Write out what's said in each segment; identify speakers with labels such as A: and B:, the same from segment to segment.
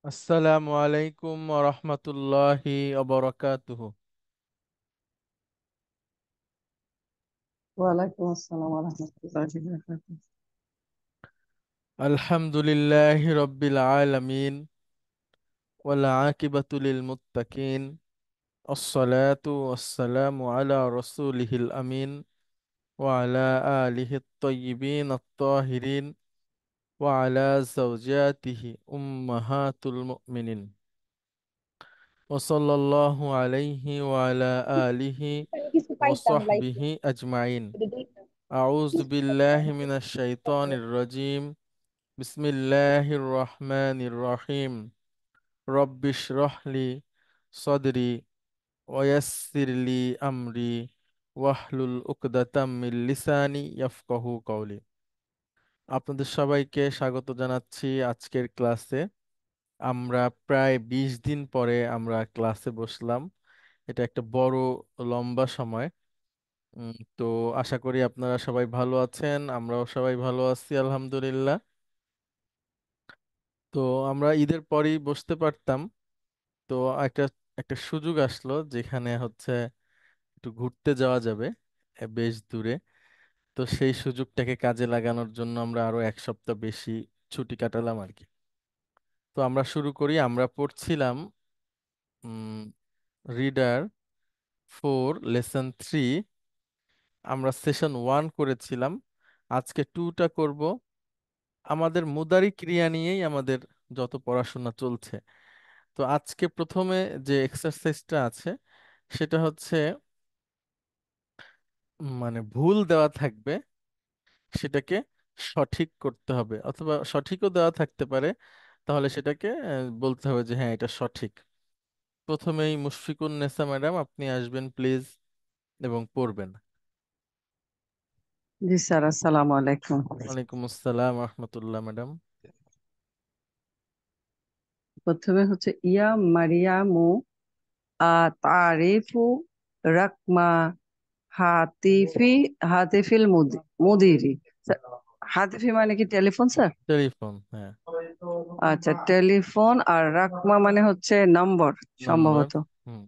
A: আসসালামু আলাইকুম ওয়া রাহমাতুল্লাহি ওয়া বারাকাতুহু।
B: ওয়ালাইকুম আসসালাম ওয়া রাহমাতুল্লাহি ওয়া বারাকাতুহু।
A: আলহামদুলিল্লাহি রাব্বিল আলামিন ওয়াল আকিবাতু লিল মুত্তাকিন। আসসালাতু ওয়াসসালামু আলা রাসূলিহিল আমিন ওয়া আলা আলিহিত তাইয়্যিবিন আত-তাহিরিন ওয়া আলা যাওজাতিহি উম্মাহাতুল মুমিনিন ওয়া সাল্লাল্লাহু আলাইহি ওয়া আলা আলিহি
B: আমি কিছু
A: ওয়া
B: পাইতাম লাইফে।
A: সাহবিহি আজমাইন।
B: এটা দেখতাম।
A: আউযু বিল্লাহি মিনাশ শাইতানির রাজীম। বিসমিল্লাহির রহমানির রহিম। রব্বিশ রহলি সদরি ওয়ায়াসসিরলি আমরি ওয়াহলুল উকদাতাম মিন লিসানি ইয়াফকাহু কওলি। আপনাদের সবাইকে স্বাগত জানাচ্ছি আজকের ক্লাসে। আমরা প্রায় 20 দিন পরে আমরা ক্লাসে বসলাম। এটা একটা বড় লম্বা সময়। তো আশা করি আপনারা সবাই ভালো আছেন, আমরাও সবাই ভালো আছি আলহামদুলিল্লাহ। তো আমরা ঈদের পরেই বসতে পারতাম। তো একটা একটা সুযোগ আসলো যেখানে হচ্ছে একটু ঘুরতে যাওয়া যাবে বেশ দূরে। তো সেই সুযোগটাকে কাজে লাগানোর জন্য আমরা আরো 1 সপ্তাহ বেশি ছুটি কাটালাম আর কি। তো আমরা শুরু করি। আমরা পড়ছিলাম রিডার 4 লেসন 3। আমরা সেশন 1 করেছিলাম, আজকে 2টা করব। আমাদের মুদারি ক্রিয়া নিয়েই আমাদের যত পড়াশোনা চলছে। তো আজকে প্রথমে যে এক্সারসাইজটা আছে সেটা হচ্ছে মানে ভুল দেওয়া থাকবে, সেটাকে সঠিক করতে হবে, অথবা সঠিকও দেওয়া থাকতে পারে, তাহলে সেটাকে বলতে হবে যে হ্যাঁ এটা সঠিক। প্রথমেই মুশফিকুন নেসা ম্যাডাম আপনি আসবেন প্লিজ এবং পড়বেন।
B: জি স্যার, আসসালামু আলাইকুম।
A: ওয়ালাইকুম আসসালাম রহমতুল্লাহ ম্যাডাম।
B: প্রথমে হচ্ছে ইয়া মারিয়ামু তারিফু রাকমা হাতিফি হাতিফিল মুদিরি। স্যার, হাতিফি মানে কি টেলিফোন স্যার?
A: টেলিফোন, হ্যাঁ।
B: আচ্ছা, টেলিফোন আর রাকমা মানে হচ্ছে নম্বর
A: নাম্বার।
B: সম্ভবত।
A: হুম।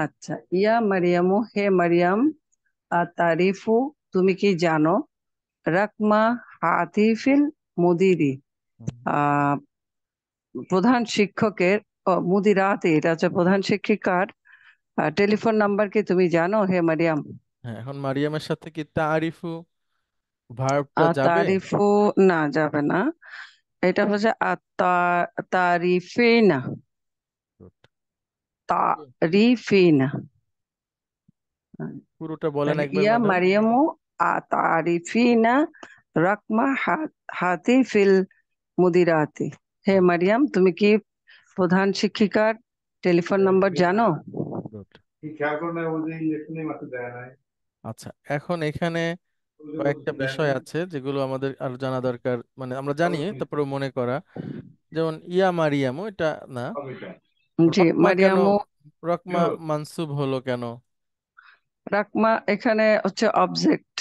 B: আচ্ছা, ইয়া মারিয়ামু, হে মারিয়াম, তারিফু তুমি কি জানো, রাকমা হাতিফিল মুদিরি
A: হুম।
B: আহ প্রধান শিক্ষকের, মুদিরাতে এটা হচ্ছে প্রধান শিক্ষিকার টেলিফোন নাম্বার কি তুমি জানো হে মারিয়াম?
A: হ্যাঁ, এখন মারিয়ামের সাথে কি তারিফু ভার্বটা যাবে?
B: তারিফু না, যাবে না। এটা হচ্ছে তারিফিনা।
A: Good.
B: তারিফিনা।
A: পুরোটা বলেন
B: তাহলে
A: একবার
B: ইয়া
A: ম্যাডাম।
B: মারিয়ামু তারিফিনা রাকমা হাতিফিল মুদিরাতে। হে মারিয়াম, তুমি কি প্রধান শিক্ষিকার টেলিফোন নাম্বার জানো?
A: গুড। আচ্ছা, এখন এখানে কয়েকটা বিষয় আছে যেগুলো আমাদের আর জানা দরকার, মানে আমরা জানি তারপরে মনে করা। যেমন ইয়া মারিয়ামও এটা না।
B: জি,
A: রকমা কেন?
B: মারিয়ামু।
A: রকমা মানসুব হলো কেন?
B: রাকমা এখানে হচ্ছে অবজেক্ট।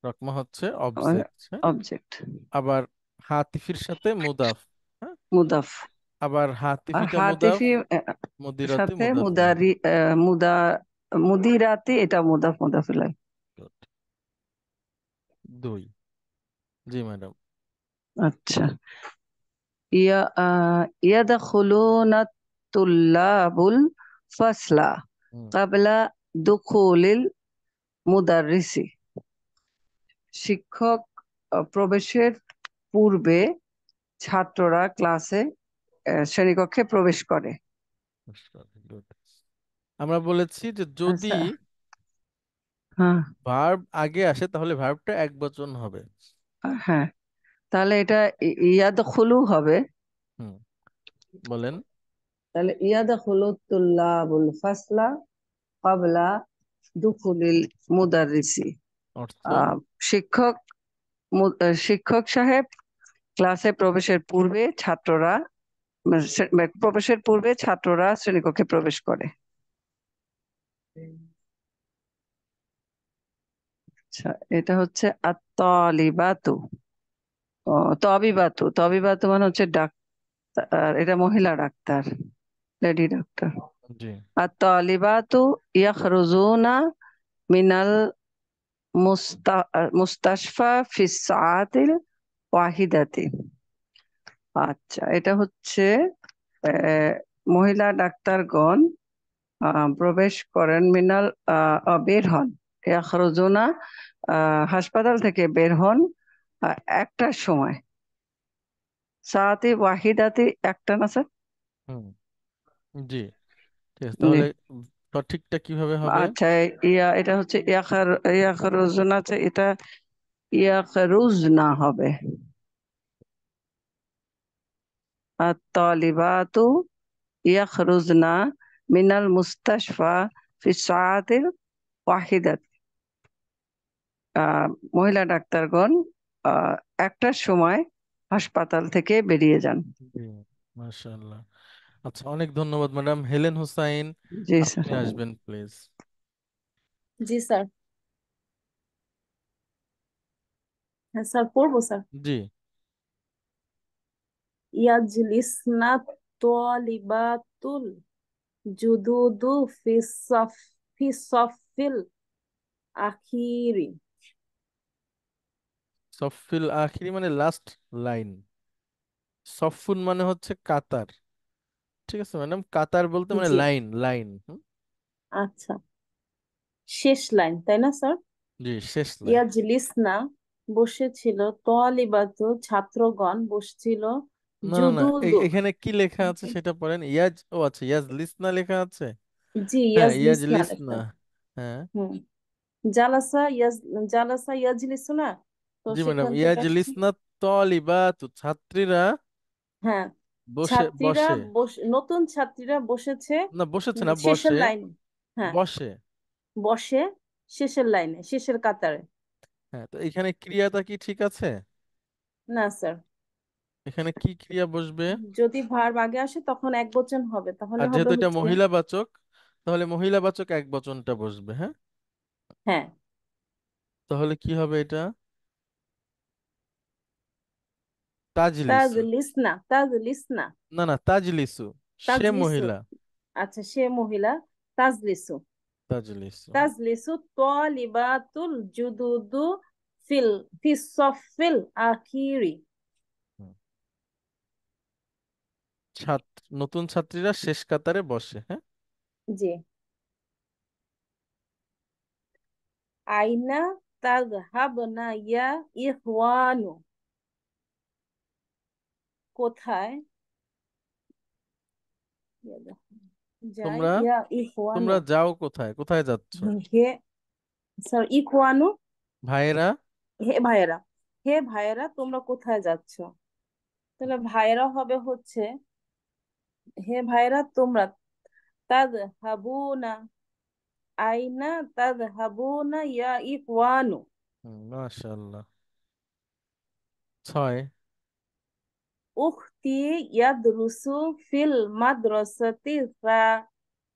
A: রকমা হচ্ছে অবজেক্ট, হ্যাঁ।
B: অবজেক্ট।
A: আবার হাতিফির সাথে মুদাফ, হ্যাঁ।
B: মুদাফ।
A: আবার
B: আর
A: হাতিফিটা মুদাফ,
B: হাতিফি
A: মুদিরাতে
B: সাথে
A: মুদাফ ইলাইহি।
B: মুদারি মুদিরাতি এটা মুদাফ মুদাফিলাই।
A: Good. 2। জি ম্যাডাম।
B: আচ্ছা, ইয়া ইয়াদখুলুনা তুল্লাবুল ফাসলা
A: হুম।
B: ক্বাবলা দুখুলিল মুদাররিসি। শিক্ষক প্রবেশের পূর্বে ছাত্ররা ক্লাসে শ্রেণীকক্ষে প্রবেশ করে।
A: Good. আমরা বলেছি যে যদি
B: আচ্ছা। হ্যাঁ।
A: ভার্ব আগে আসে তাহলে ভার্বটা একবচন হবে।
B: হ্যাঁ, তাহলে এটা ইয়াদখুলু হবে।
A: হুম, বলেন।
B: তাহলে ইয়াদখুলু তুল্লাবুল ফাসলা ক্বাবলা দুখুলিল মুদাররিসি।
A: অর্থ।
B: শিক্ষক শিক্ষক সাহেব ক্লাসে প্রবেশের পূর্বে ছাত্ররা প্রবেশের পূর্বে ছাত্ররা শ্রেণীকক্ষে প্রবেশ করে। আচ্ছা, এটা হচ্ছে আত-তালিবাতু। তবিবাতু, তবিবাতু মানে হচ্ছে আর এটা মহিলা ডাক্তার, লেডি ডাক্তার।
A: জি।
B: আর তালিবাতু ইয়াখরুজুনা মিনাল মুস্তাশফা ফিস সাআতিল ওয়াহিদাতি। আচ্ছা, এটা হচ্ছে আহ, মহিলা ডাক্তারগণ প্রবেশ করেন মিনাল বের হন, ইয়াখরুজুনা হাসপাতাল থেকে বের হন একটার সময়। সাআতি ওয়াহিদাতি একটা না স্যার?
A: হুম। জি, ঠিক আছে।
B: জি।
A: তাহলে সঠিকটা কিভাবে হবে?
B: আচ্ছা, এটা হচ্ছে ইয়াখরুজুনা আছে, এটা ইয়াখরুজ না হবে। আর তালিবাতু ইয়াখরুজনা মিনাল মুস্তাশফা ফি সাআতিল ওয়াহিদাত। আহ, মহিলা ডাক্তারগণ আহ, একটার সময় হাসপাতাল থেকে বেরিয়ে যান।
A: জি, মাশাআল্লাহ। আচ্ছা, অনেক ধন্যবাদ ম্যাডাম। হেলেন হোসাইন,
B: জি স্যার।
A: আপনি আসবেন প্লিজ।
C: G sir. হ্যাঁ স্যার, পড়বো স্যার।
A: জি।
C: ইয়াজলিসনা তালিবাতুল জুদুদু ফি সফিল আখিরি।
A: সফিল আখিরি মানে লাস্ট লাইন। সফুন মানে হচ্ছে কাতার। ঠিক আছে ম্যাডাম, কাতার বলতে মানে
C: জি।
A: Line line.
C: আচ্ছা, শেষ লাইন তাই না স্যার?
A: জি, শেষ লাইন।
C: ইয়াজলিসনা বসেছিল, তালিবাতু ছাত্রগণ বসছিল,
A: না না না,
C: জুদুদু।
A: এখানে কি লেখা আছে সেটা পড়েন। ইয়াজ, ও আচ্ছা, ইয়াজ লিসনা লেখা আছে।
C: জি,
A: হ্যাঁ, ইয়াজ
C: ইয়াজলিসনা
A: লিসনা।
C: লেখা।
A: হ্যাঁ।
C: হুম। জালাসা জালাসা ইয়াজলিসুনা, তো
A: জি ম্যাডাম,
C: সেখান থেকে
A: ইয়াজ
C: আসছে।
A: লিসনা তলিবাতু, ছাত্রীরা
C: হ্যাঁ,
A: বসে
C: ছাত্রীরা
A: বসে।
C: নতুন ছাত্রীরা বসেছে।
A: না, বসেছে না,
C: শেষের
A: বসে।
C: লাইনে। হ্যাঁ,
A: বসে।
C: বসে শেষের লাইনে, শেষের কাতারে।
A: হ্যাঁ, তো এখানে ক্রিয়াটা কি ঠিক আছে?
C: না স্যার,
A: এখানে কি ক্রিয়া বসবে?
C: যদি ভার্ব আগে আসে তখন এক বচন হবে, তাহলে
A: আর
C: হবে
A: যেহেতু এটা
C: হচ্ছে।
A: মহিলাবাচক, তাহলে মহিলাবাচক এক বচনটা বসবে। হ্যাঁ,
C: হ্যাঁ,
A: তাহলে কি হবে এটা? তাজলিসু।
C: তাজলিসনা, তাজলিসনা,
A: না না, তাজলিসু। সে
C: তাজলিসু।
A: মহিলা।
C: আচ্ছা, সে মহিলা। তাজলিসু,
A: তাজলিসু।
C: তাজলিসু তালিবাতুল জুদুদু ফিল ফিসফিল আখিরি।
A: হুম। নতুন ছাত্রীরা শেষ কাতারে বসে। হ্যাঁ।
C: জি। আইনা তাযহাবনা ইয়া ইখওয়ানু, কোথায় যাই
A: তোমরা
C: ইয়া
A: তোমরা
C: ইখওয়ানু।
A: যাও কোথায়, কোথায় যাচ্ছ?
C: হে স্যার, ইখওয়ানু,
A: ভাইয়েরা।
C: হে ভাইয়েরা। হে ভাইয়েরা, তোমরা কোথায় যাচ্ছ? তাহলে ভাইয়েরা হবে হচ্ছে, হে ভাইয়েরা তোমরা। তাযহাবুনা, আইনা তাযহাবুনা ইয়া ইখওয়ানু।
A: মাশাআল্লাহ। 6।
C: উখতি ইয়াদরুসু ফিল মাদ্রাসাতি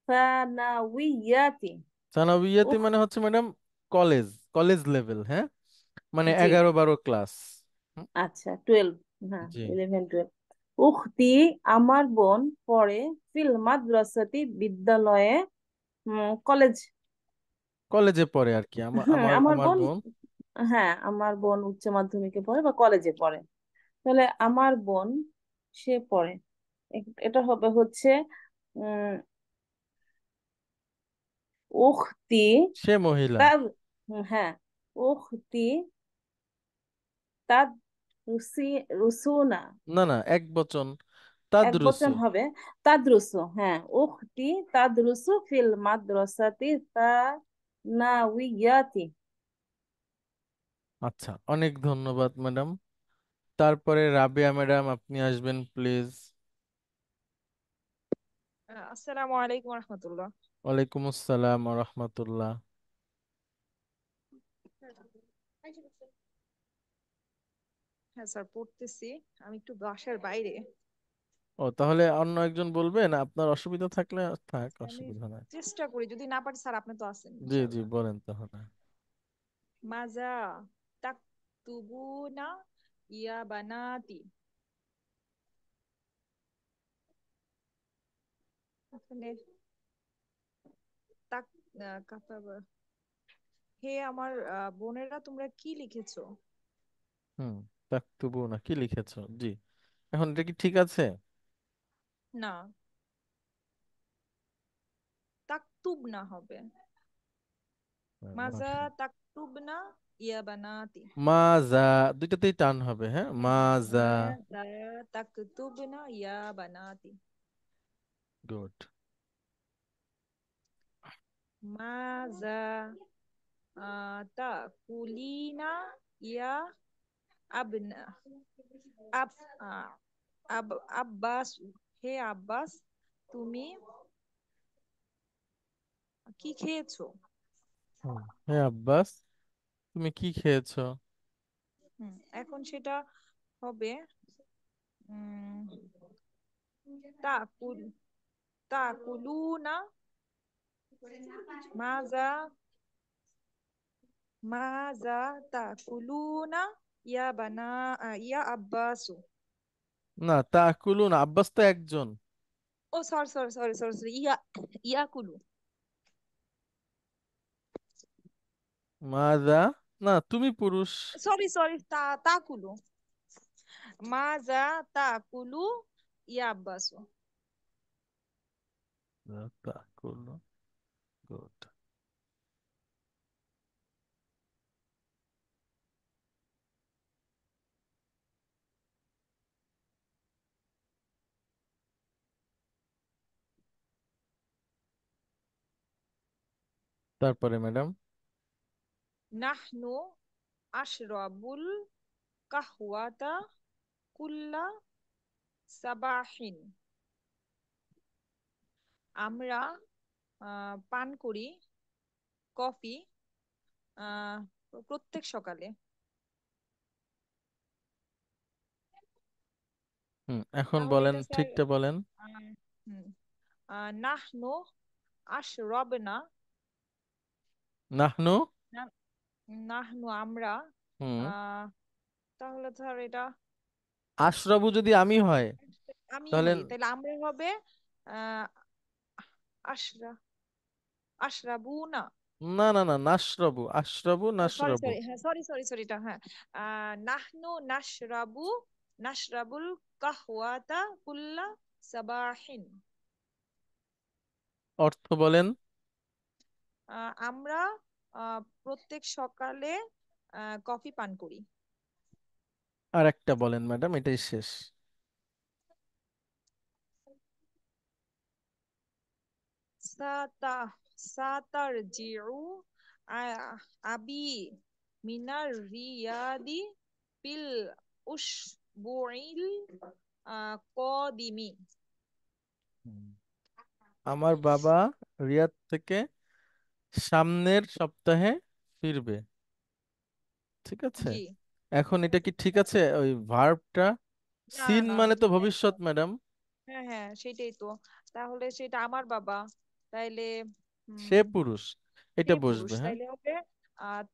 C: সানাউইয়াতি।
A: সানাবিয়াতে
C: উখ,
A: মানে হচ্ছে ম্যাডাম কলেজ, কলেজ লেভেল। হ্যাঁ, মানে
C: জি।
A: 11-12 ক্লাস।
C: আচ্ছা, 12। হ্যাঁ,
A: জি,
C: 11 12। উখতি আমার বোন পড়ে, ফিল মাদ্রাসাতি বিদ্যালয়ে, কলেজ।
A: কলেজে পড়ে আর কি। আমার
C: হ্যাঁ,
A: আমার
C: আমার
A: আমার
C: বোন।
A: বোন।
C: হ্যাঁ, আমার বোন উচ্চ মাধ্যমিকে পড়ে বা কলেজে পড়ে। তাহলে আমার বোন সে পড়ে, এটা হবে হচ্ছে উম উখতি
A: সে মহিলা।
C: তাদ। হ্যাঁ, উখতি তাদ রুসি রুসুনা।
A: না না, এক বচন।
C: এক
A: তাদরুসু।
C: বচন হবে তাদরুসু। হ্যাঁ, উখতি তাদরুসু ফিল মাদ্রাসাতি সানাউইয়াতি।
A: আচ্ছা, অনেক ধন্যবাদ ম্যাডাম। তারপরে রাবিয়া ম্যাডাম, আপনি আসবেন প্লিজ।
D: আসসালামু আলাইকুম রহমতুল্লাহ।
A: ওয়ালাইকুম আসসালাম ওয়া রাহমাতুল্লাহ।
D: হ্যাঁ স্যার, পড়তেছি। আমি একটু বাসার বাইরে।
A: ও, তাহলে অন্য একজন বলবেন, আপনার অসুবিধা থাকলে থাক,
D: আমি
A: অসুবিধা নাই।
D: চেষ্টা করি, যদি না পারি স্যার আপনি তো আছেন
A: জি জি,
D: ইনশাআল্লাহ।
A: বলেন তাহলে।
D: মাজা তাকতুবুনা ইয়া বানাতি। এখানে তাক কাতাবা। হে আমার বোনেরা, তোমরা কি লিখেছো?
A: হুম, তাকতুবু না কি লিখেছো? জি, এখন এটা কি ঠিক আছে?
D: না, তাকতুব না হবে। মাযা তাকতুবনা ইয়া বানাতি।
A: মাজা, দুইটাতেই টান হবে, হ্যাঁ, মাজা।
D: মাযা তাকতুবনা ইয়া বানাতি।
A: গুড।
D: মাযা তাকুলিনা ইয়া আবনা আব আহ, আব আব্বাস। হে আব্বাস, তুমি কি খেয়েছো?
A: হ্যাঁ আব্বাস, তুমি কি খেয়েছো?
D: এখন সেটা হবে উম তাকুল তাকুলুনা মাজা মাজা তাকুলুনা ইয়া বানা ইয়া আব্বাসু।
A: না, তাকুলুন, আব্বাস তো একজন।
D: ও sorry sorry sorry sorry sorry, ইয়াকুলু।
A: মাজা, না তুমি পুরুষ।
D: সরি সরি, তাকুলু। মাজা তাকুলু ইয়া আব্বাসু।
A: তাকুলু, গুড। তারপরে ম্যাডাম?
D: নাহনু আশরাবুল কাহওয়াতা কুল্লা সাবাহিন। আমরা পান করি কফি আহ প্রত্যেক সকালে।
A: এখন
D: তাহলে
A: বলেন,
D: এটা স্যার
A: ঠিকটা বলেন।
D: নাহনু আশরাবনা।
A: নাহনু।
D: না- নাহনু আমরা।
A: হুম।
D: আহ তাহলে স্যার এটা
A: আশরাবু যদি আমি হয়
D: আমি
A: তাহলে,
D: হই, তাহলে আমরা হবে আহ আশরা আশরাবুনা।
A: না না না, নাশরাবু, আশরাবু
D: সরি
A: নাশরাবু।
D: সরি, হ্যাঁ সরি সরি সরি, এটা হ্যাঁ। নাহনু নাশরাবুল কাহওয়াতা কুল্লা সাবাহিন।
A: অর্থ বলেন।
D: আমরা প্রত্যেক সকালে কফি পান করি।
A: আর একটা বলেন ম্যাডাম, এটাই শেষ।
D: সাতা সাতারজিউ আবি মিনার রিয়াদি পিল উসবুইল কদিমি।
A: হুম। আমার বাবা রিয়াদ থেকে সামনের সপ্তাহে ফিরবে। ঠিক আছে,
D: জি।
A: এখন এটা কি ঠিক আছে? ওই ভার্বটা,
D: না না
A: সিন
D: না,
A: মানে তো
D: ঠিক নাই তো।
A: ভবিষ্যৎ ম্যাডাম।
D: হ্যাঁ হ্যাঁ, সেটাই তো। তাহলে সেটা আমার বাবা, তাইলে
A: সে
D: উম
A: পুরুষ,
D: সে
A: এটা
D: পুরুষ,
A: বসবে, হ্যাঁ।
D: তাইলে হবে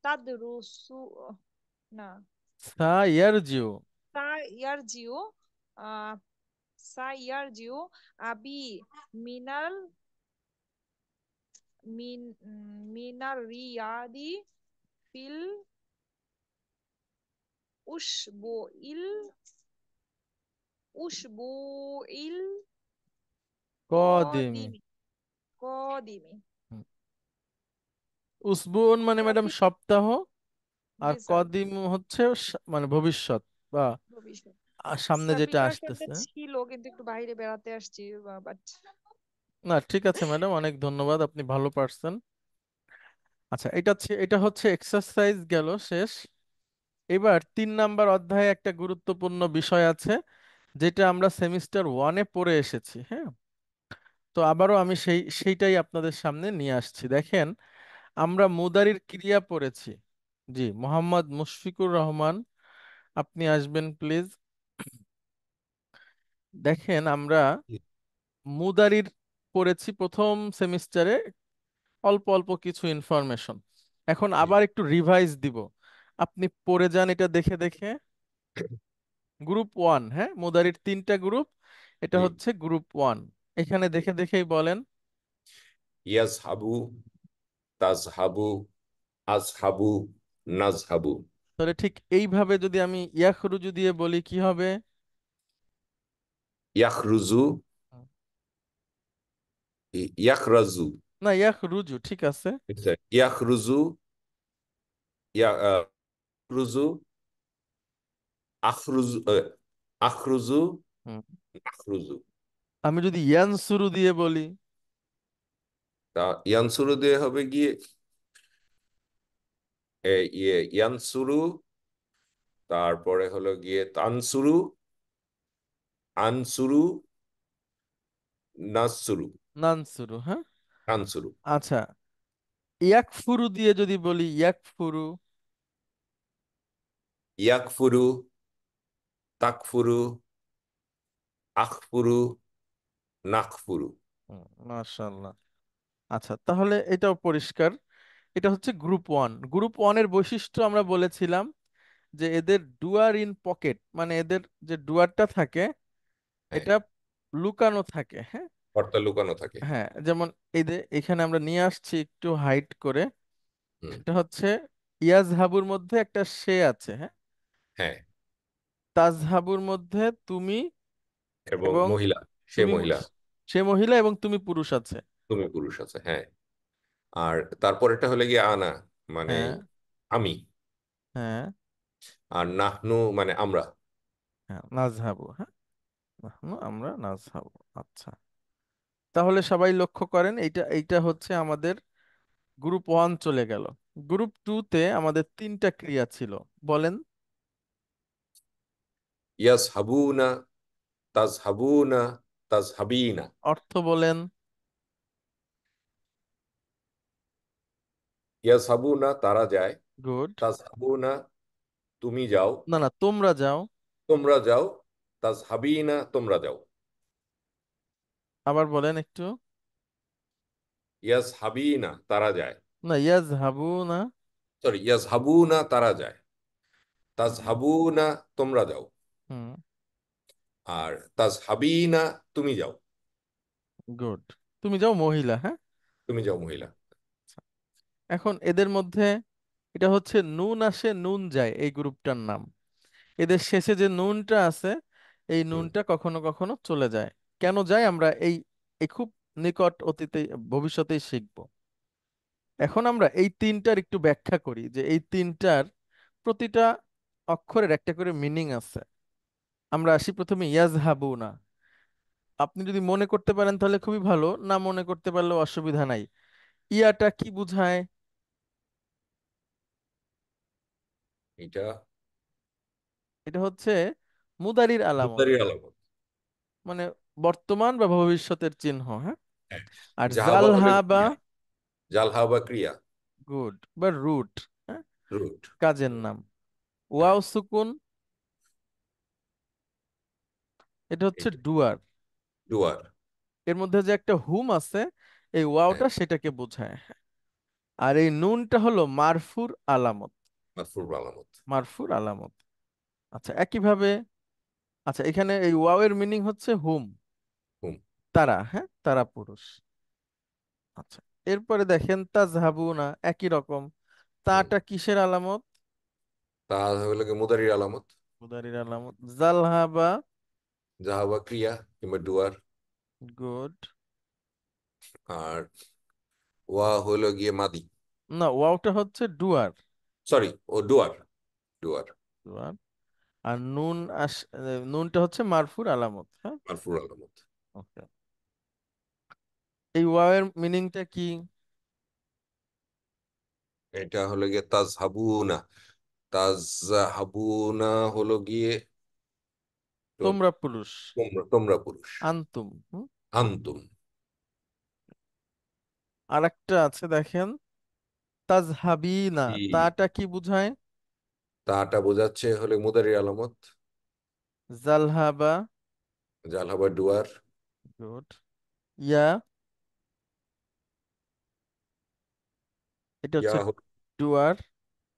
D: তাদরুসু। না,
A: সা ইয়ারজিউ।
D: সা ইয়ারজিউ আহ সা ইয়ারজিউ আবি মিনাল মিনার রিয়াদি ফিল উসবুইল উসবুইল
A: কদিমি।
D: কদিমি। কদিমি।
A: হুম। উসবুন মানে
D: স্যার
A: ম্যাডাম
D: ঠিক।
A: সপ্তাহ, আর
D: জি স্যার।
A: কদিম হচ্ছে মানে ভবিষ্যৎ বা
D: ভবিষ্যৎ।
A: সামনে
D: স্যার
A: যেটা
D: প্রিপারেশনটা
A: আসতেছে।
D: ছিল, কিন্তু একটু বাইরে বেড়াতে আসছি, বাট
A: না ঠিক আছে ম্যাডাম, অনেক ধন্যবাদ, আপনি ভালো পারছেন। আচ্ছা, এটা হচ্ছে এক্সারসাইজ গেল শেষ। এবার 3 নাম্বার অধ্যায়ে একটা গুরুত্বপূর্ণ বিষয় আছে, যেটা আমরা সেমিস্টার ওয়ানে পড়ে এসেছি, হ্যাঁ। তো আবারও আমি সেইটাই আপনাদের সামনে নিয়ে আসছি। দেখেন, আমরা মুদারির ক্রিয়া পড়েছি। জি, মোহাম্মদ মুশফিকুর রহমান, আপনি আসবেন প্লিজ। দেখেন, আমরা মুদারির পড়েছি প্রথম সেমিস্টারে, অল্প অল্প কিছু ইনফরমেশন। এখন
E: জি
A: আবার একটু রিভাইজ দিব, আপনি পড়ে যান এটা দেখে দেখে। গ্রুপ 1, হ্যাঁ, মুদারির 3টা গ্রুপ, এটা
E: জি
A: হচ্ছে গ্রুপ 1। এখানে দেখে দেখেই বলেন।
E: ইয়াজহাবু, তাজহাবু, আজহাবু, নাজহাবু।
A: তাহলে ঠিক এইভাবে যদি আমি ইয়াখরুজু দিয়ে বলি কি হবে?
E: ইয়াখরুজু, ইয়াখরাজু।
A: না, ইয়াখরুজু ঠিক আছে।
E: ইয়াখরুজু, ইয়াখরুজু, আখরুজু, আখরুজু,
A: হুম।
E: আখরুজু।
A: আমি যদি ইয়ানসুরু দিয়ে বলি?
E: তা ইয়ানসুরু দিয়ে হবে গিয়ে ইয়ানসুরু, তারপরে হলো গিয়ে তানসুরু, আনসুরু, নাসুরু,
A: নানসুরু, হ্যাঁ।
E: আনসুরু।
A: আচ্ছা, ইয়াকফুরু দিয়ে যদি বলি? ইয়াকফুরু?
E: ইয়াকফুরু, তাকফুরু, আখফুরু, নাকফুরু।
A: মাশাআল্লাহ। আচ্ছা, তাহলে এটাও পরিষ্কার। এটা হচ্ছে গ্রুপ ওয়ান। গ্রুপ ওয়ানের বৈশিষ্ট্য আমরা বলেছিলাম যে এদের ডুয়ার ইন পকেট, মানে এদের যে ডুয়ারটা থাকে
E: হ্যাঁ,
A: এটা লুকানো থাকে, হ্যাঁ।
E: কর্তা লুকানো থাকে।
A: হ্যাঁ, যেমন এই যে এখানে আমরা নিয়ে আসছি একটু হাইট করে।
E: হুম,
A: সেটা হচ্ছে ইয়াজহাবুর মধ্যে একটা সে আছে, হ্যাঁ।
E: হ্যাঁ,
A: তাজহাবুর মধ্যে তুমি
E: এবং
A: এবং
E: মহিলা, সে
A: তুমি,
E: মহিলা,
A: সে মহিলা এবং তুমি পুরুষ আছে।
E: তুমি পুরুষ আছে, হ্যাঁ। আর তারপরেটা হলে গিয়ে আনা, মানে
A: হ্যাঁ,
E: আমি।
A: হ্যাঁ,
E: আর নাহনু মানে আমরা।
A: হ্যাঁ, নাজহাবু, হ্যাঁ। নাহনু, আমরা, নাজহাবু। আচ্ছা, তাহলে সবাই লক্ষ্য করেন, এইটা এইটা হচ্ছে আমাদের গ্রুপ ওয়ান চলে গেল। গ্রুপ টু তে আমাদের তিনটা ক্রিয়া ছিল, বলেন।
E: ইয়াসহাবুনা, তাজহাবুনা, তাজহাবিনা।
A: অর্থ বলেন।
E: ইয়াসহাবুনা তারা যায়,
A: গুড।
E: তাজহাবুনা তুমি যাও,
A: না না, তোমরা যাও।
E: তোমরা যাও, তাজহাবিনা তোমরা যাও।
A: আবার বলেন একটু।
E: ইয়াসহাবিনা তারা যায়,
A: না, ইয়াজহাবু না।
E: সরি, ইয়াসহাবুনা তারা যায়, তাজহাবুনা তোমরা যাও,
A: হুম।
E: আর তাজহাবিনা তুমি যাও,
A: গুড। তুমি যাও মহিলা, হ্যাঁ।
E: তুমি যাও মহিলা।
A: এখন এদের মধ্যে এটা হচ্ছে নুন আসে নুন যায়, এই গ্রুপটার নাম। এদের শেষে যে নুনটা আছে এই
E: হুম,
A: নুনটা কখনো কখনো চলে যায়। কেন যায় আমরা এই এই খুব নিকট অতীতে ভবিষ্যতেই শিখব। এখন আমরা এই তিনটার একটু ব্যাখ্যা করি যে এই তিনটার প্রতিটা অক্ষরের একটা করে মিনিং আছে। আমরা আসি প্রথমে ইয়াজহাবুনা। আপনি যদি মনে করতে পারেন তাহলে খুবই ভালো, না মনে করতে পারলেও অসুবিধা নাই। ইয়াটা কি বুঝায়?
E: এটা
A: এটা হচ্ছে মুদারির আলামত,
E: মুদারির আলামত।
A: মানে বর্তমান বা ভবিষ্যতের চিহ্ন, হ্যাঁ।
E: হ্যাঁ।
A: আর
E: জাহাবা হলে
A: জালহা বা,
E: ক্রিয়া, জালহা বা ক্রিয়া,
A: গুড, বা রুট, হ্যাঁ,
E: রুট।
A: কাজের নাম। ওয়াও সুকুন, এটা হচ্ছে
E: এটা
A: ডুয়ার।
E: ডুয়ার।
A: এর মধ্যে যে একটা হুম আছে, এই
E: হ্যাঁ,
A: ওয়াওটা সেটাকে বোঝায়। আর এই নুনটা হলো মারফুর আলামত।
E: মারফুর আলামত।
A: মারফুর আলামত। আচ্ছা, একইভাবে, আচ্ছা এখানে এই ওয়াও এর মিনিং হচ্ছে হুম,
E: হুম,
A: তারা, হ্যাঁ, তারা পুরুষ। আচ্ছা, এরপরে দেখেন তাজহাবুনা, একই রকম।
E: হুম।
A: তাটা কিসের আলামত?
E: তা হলো গিয়ে মুদারির আলামত।
A: মুদারির আলামত। জালহাবা,
E: জাহাবা ক্রিয়া কিংবা ডুয়ার।
A: গুড।
E: আর ওয়া হলো গিয়ে মাদি,
A: না, ওয়াওটা হচ্ছে ডুয়ার।
E: সরি, ও ডুয়ার, ডুয়ার।
A: ডুয়ার। আর নুন নুনটা হচ্ছে মারফুর আলামত, হ্যাঁ।
E: মারফুর আলামত।
A: ওকে, এই ওয়াও এর মিনিংটা কি?
E: এটা হলো গিয়ে তাজহাবুনা, তাজহাবুনা হলো গিয়ে তো
A: তোমরা পুরুষ।
E: তোমরা পুরুষ।
A: আনতুম, হুম।
E: আনতুম।
A: আর একটা আছে দেখেন, তাজহাবিনা,
E: ই,
A: তাটা কি বুঝায়?
E: তাটা বোঝাচ্ছে হলে মুদারির আলামত।
A: জালহাবা,
E: জালহাবা ডুয়ার।
A: গুড। ইয়া, এটা
E: ইয়া
A: হচ্ছে
E: হলো
A: ডুয়ার।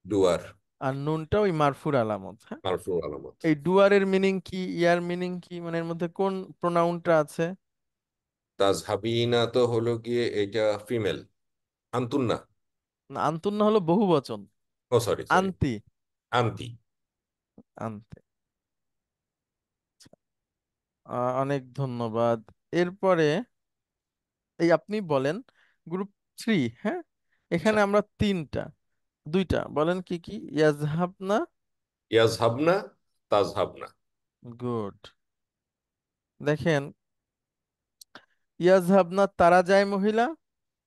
E: ডুয়ার,
A: আর নুনটা ওই মারফুর আলামত, হ্যাঁ।
E: মারফুর আলামত।
A: এই ডুয়ারের মিনিং কি, ইয়ার মিনিং কি, মানে এর মধ্যে কোন প্রোনাউনটা আছে?
E: তাজহাবিনা তো হলো গিয়ে এটা ফিমেল, আন্তুন্না।
A: না, আন্তুন্না হলো বহু বচন।
E: ও সরি সরি,
A: আন্তি।
E: আন্তি।
A: আন্তে। অনেক ধন্যবাদ। এরপরে এই আপনি বলেন গ্রুপ 3। হ্যাঁ,
E: আচ্ছা,
A: এখানে আমরা তিনটা, দুইটা বলেন কি কি? ইয়াজহাবনা।
E: ইয়াজহাবনা, তাজহাবনা।
A: গুড। দেখেন, ইয়াজহাবনা তারা যায় মহিলা,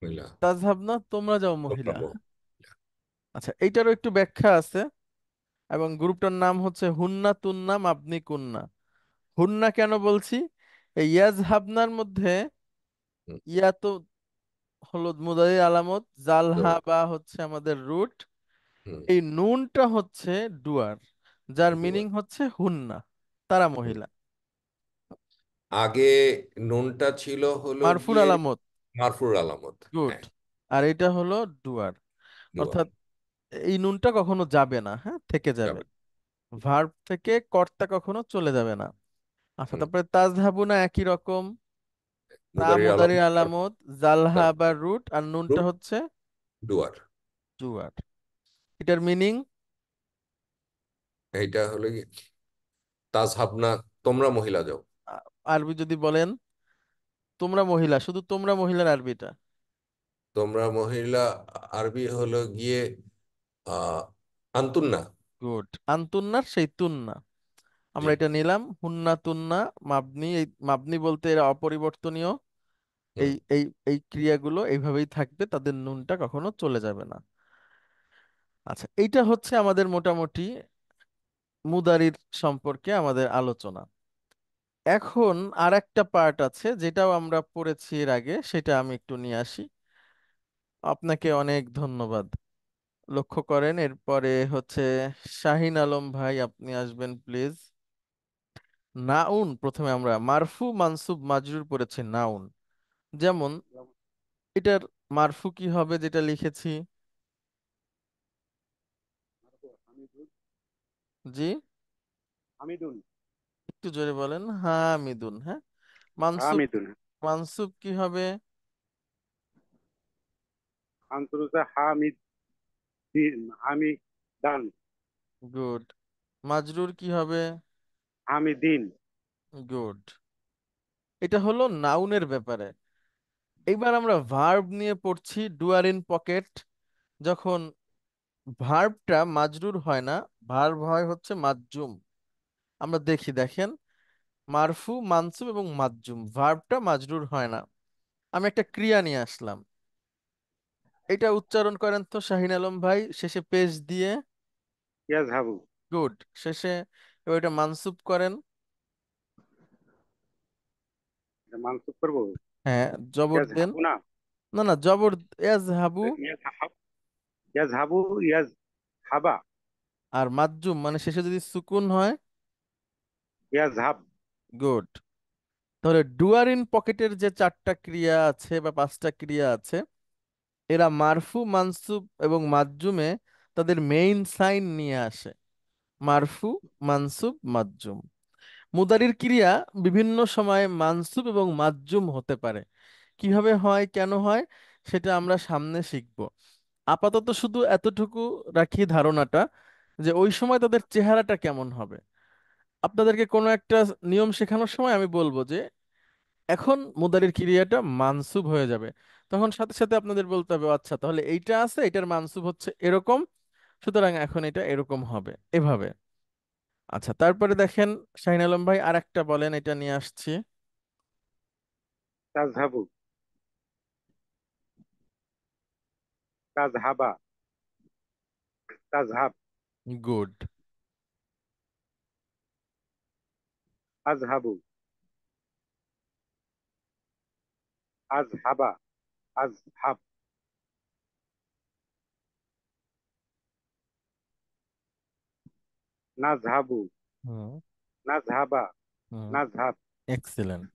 E: মহিলা।
A: তাজহাবনা তোমরা যাও
E: তোমরা
A: মহিলা।
E: মহিলা।
A: আচ্ছা, এইটারও একটু ব্যাখ্যা আছে। এবং গ্রুপটার নাম হচ্ছে হুন্না তুন্না মাবনি কুন্না। হুন্না কেন বলছি? এই ইয়াজহাবনার মধ্যে
E: হুম,
A: ইয়া তো হলো মুদারি আলামত, জালহা
E: হুম,
A: বা হচ্ছে আমাদের রুট।
E: হুম,
A: এই নুনটা হচ্ছে ডুয়ার, যার
E: দুয়া।
A: মিনিং হচ্ছে হুন্না, তারা
E: হুম।
A: মহিলা।
E: আগে নুনটা ছিল হলো
A: মারফুর
E: গিয়ে
A: আলামত।
E: মারফুর আলামত।
A: গুড।
E: হ্যাঁ,
A: আর এটা হলো ডুয়ার,
E: দুয়া
A: অর্থাৎ এই নুনটা কখনো যাবে না, হ্যাঁ, থেকে যাবে।
E: যাবে।
A: ভার্ব থেকে কর্তা কখনো চলে যাবে না। আচ্ছা,
E: হুম।
A: তারপরে তাজহাবুনা একই রকম, তা
E: মুদারি
A: মুদারি
E: আলামত আর
A: আলামত, জালহা
E: জাল,
A: বা রুট, আর নুনটা
E: রুট,
A: হচ্ছে
E: ডুয়ার।
A: ডুয়ার। এটার মিনিং
E: এইটা হলো গিয়ে তাজহাবনা, তোমরা মহিলা যাও।
A: আরবি যদি বলেন, তোমরা মহিলা, শুধু তোমরা মহিলার আরবিটা।
E: তোমরা মহিলা আরবি হলো গিয়ে আহ আন্তুন্না।
A: গুড। আন্তুন্নার সেই তুন্না,
E: জি।
A: আমরা এটা নিলাম হুন্না তুন্না মাবনি। এই মাবনি বলতে এরা অপরিবর্তনীয়।
E: হুম।
A: এই এই এই ক্রিয়াগুলো এইভাবেই থাকবে, তাদের নুনটা কখনো চলে যাবে না। আচ্ছা, এইটা হচ্ছে আমাদের মোটামুটি মুদারির সম্পর্কে আমাদের আলোচনা। এখন আর একটা পার্ট আছে যেটাও আমরা পড়েছি এর আগে, সেটা আমি একটু নিয়ে আসি। আপনাকে অনেক ধন্যবাদ। লক্ষ্য করেন, এরপরে হচ্ছে শাহিন আলম ভাই, আপনি আসবেন প্লিজ। নাউন, প্রথমে আমরা মারফু মানসুব মাজরুর পড়েছি নাউন। যেমন এটার মারফু কি হবে যেটা লিখেছি? জি,
F: হামিদুন।
A: একটু জোরে বলেন। হামিদুন। হ্যাঁ, মানসুব,
F: হামিদুন।
A: মানসুব কি হবে?
F: আন্তরুজা হামিদ, হামিদান।
A: গুড। মাজরুর কি হবে?
F: হামিদিন।
A: গুড। এটা হলো নাউনের ব্যাপারে। এইবার আমরা ভার্ব নিয়ে পড়ছি, ডুয়ার ইন পকেট। যখন ভার্বটা মাজরুর হয় না, ভার্ব হয় হচ্ছে মাজজুম। আমরা দেখি, দেখেন, মারফু মানসুব এবং মাজজুম, ভার্বটা মাজরুর হয় না। আমি একটা ক্রিয়া নিয়ে আসলাম, এটা উচ্চারণ করেন তো শাহিন আলম ভাই, শেষে পেশ দিয়ে।
F: ইয়াজহাবু।
A: গুড। শেষে এবার এটা মানসুব করেন।
F: এটা মানসুব করবো।
A: হ্যাঁ, জবর দেন।
F: ইয়াজহাবু না,
A: না না, জবর। ইয়াজহাবু।
F: ইয়াজহাব, ইয়াজহাবু, ইয়াজহাবা।
A: আর মাজজুম মানে শেষে যদি সুকুন হয়।
F: ইয়াজহাব।
A: গুড। তাহলে ডুয়ার ইন পকেটের যে চারটা ক্রিয়া আছে বা পাঁচটা ক্রিয়া আছে, এরা মারফু মানসুব এবং মাজজুমে তাদের মেইন সাইন নিয়ে আসে, মারফু মানসুব মাজজুম। মুদারির ক্রিয়া বিভিন্ন সময়ে মানসুব এবং মাজজুম হতে পারে। কিভাবে হয়, কেন হয়, সেটা আমরা সামনে শিখব। আপাতত শুধু এতটুকু রাখি ধারণাটা, যে ওই সময় তাদের চেহারাটা কেমন হবে। আপনাদেরকে কোনো একটা নিয়ম শেখানোর সময় আমি বলবো যে এখন মুদারির ক্রিয়াটা মানসুব হয়ে যাবে, তখন সাথে সাথে আপনাদের বলতে হবে, আচ্ছা তাহলে এইটা আছে, এটার মানসুব হচ্ছে এরকম, সুতরাং এখন এটা এরকম হবে, এভাবে। আচ্ছা, তারপরে দেখেন শাহিন আলম ভাই আর একটা বলেন, এটা নিয়ে আসছি।
F: তাজহাবু, তাজহাবা, তাজহাব,
A: গুড।
F: আজহাবু, আজহাবা, আজহাব, নাজহাবু,
A: হুম।
F: নাজহাবা,
A: হুম।
F: নাজহাব।
A: এক্সিলেন্ট।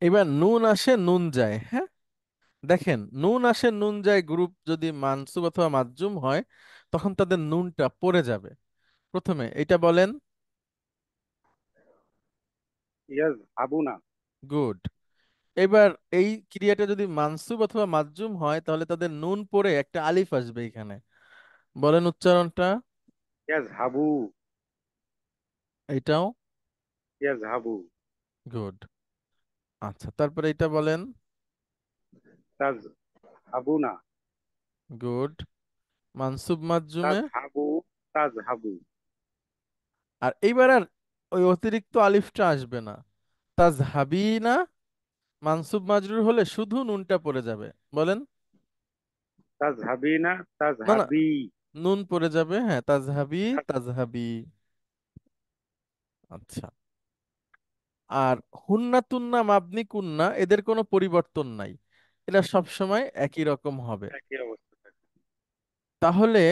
A: এবার নুন আসে নুন যায়। হ্যাঁ, দেখেন, নুন আসে নুন যায় গ্রুপ যদি মানসুব অথবা মাজজুম হয়, তখন তাদের নুনটা পড়ে যাবে। প্রথমে এটা বলেন।
F: ইয়াজহাবুনা।
A: গুড। এবার এই ক্রিয়াটা যদি মানসুব অথবা মাজজুম হয় তাহলে তাদের নুন পরে একটা আলিফ আসবে এখানে। বলেন উচ্চারণটা।
F: ইয়াজহাবু,
A: এটাও
F: ইয়াজহাবু,
A: গুড। আচ্ছা, তারপরে এটা বলেন।
F: তাজহাবুনা,
A: গুড। মানসুব মাজজুমে।
F: তাজহাবু, তাজহাবু,
A: আর এইবার আর ওই অতিরিক্ত আলিফটা আসবে না। তাজহাবিনা মানসুব মাজরুর হলে শুধু নুনটা পড়ে যাবে। বলেন।
F: তাজহাবিনা,
A: না না,
F: তাজহাবি,
A: নুন পড়ে যাবে, হ্যাঁ, তাজহাবি তাজহাবি। আচ্ছা। আর হুন্না তুন্না মাবনি কুন্না এদের কোনো পরিবর্তন নাই, এটা সব সময় একই রকম হবে।
F: একই অবস্থা থাকে।
A: তাহলে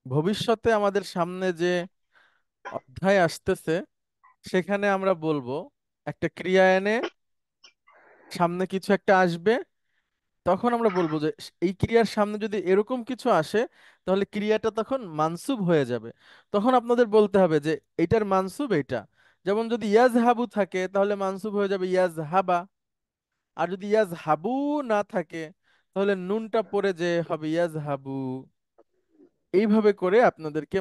A: ভবিষ্যতে আমাদের সামনে যে অধ্যায় আসতেছে সেখানে আমরা বলবো একটা ক্রিয়া এনে সামনে কিছু একটা আসবে, তখন আমরা বলবো যে এই ক্রিয়ার সামনে যদি এরকম কিছু আসে তাহলে ক্রিয়াটা তখন মানসুব হয়ে যাবে। তখন আপনাদের বলতে হবে যে এইটার মানসুব এইটা। যেমন যদি ইয়াজহাবু থাকে তাহলে মানসুব হয়ে যাবে ইয়াজহাবা। আর যদি ইয়াজহাবু না থাকে তাহলে নুনটা পড়ে যে হবে ইয়াজহাবু। এইভাবে করে আপনাদেরকে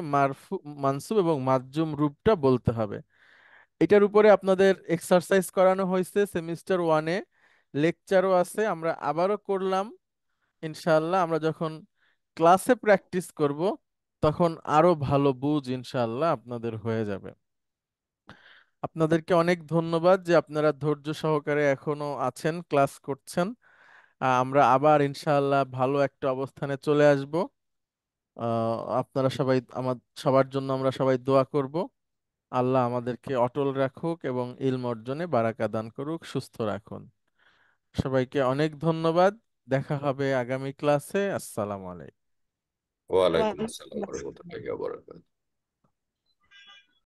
A: মানসুব এবং মাজজুম রূপটা বলতে হবে। এটার উপরে আপনাদের এক্সারসাইজ করানো হয়েছে সেমিস্টার ওয়ানে, লেকচারও আছে, আমরা আবারও করলাম। ইনশাআল্লাহ আমরা যখন ক্লাসে প্র্যাকটিস করব তখন আরো ভালো বুঝ ইনশাআল্লাহ আপনাদের হয়ে যাবে। আপনাদেরকে অনেক ধন্যবাদ যে আপনারা ধৈর্য সহকারে এখনো আছেন, ক্লাস করছেন। আমরা আবার ইনশাআল্লাহ ভালো একটা অবস্থানে চলে আসব। আপনারা সবাই সবার জন্য আমরা সবাই দোয়া করব। আল্লাহ আমাদেরকে অটল রাখুক এবং ইলম অর্জনে বারাকা দান করুক, সুস্থ রাখুন। সবাইকে অনেক ধন্যবাদ। দেখা হবে আগামী ক্লাসে। আসসালামু আলাইকুম।
E: ওয়ালাইকুম আসসালাম ওয়া রাহমাতুল্লাহি ওয়া বারাকাতুহু।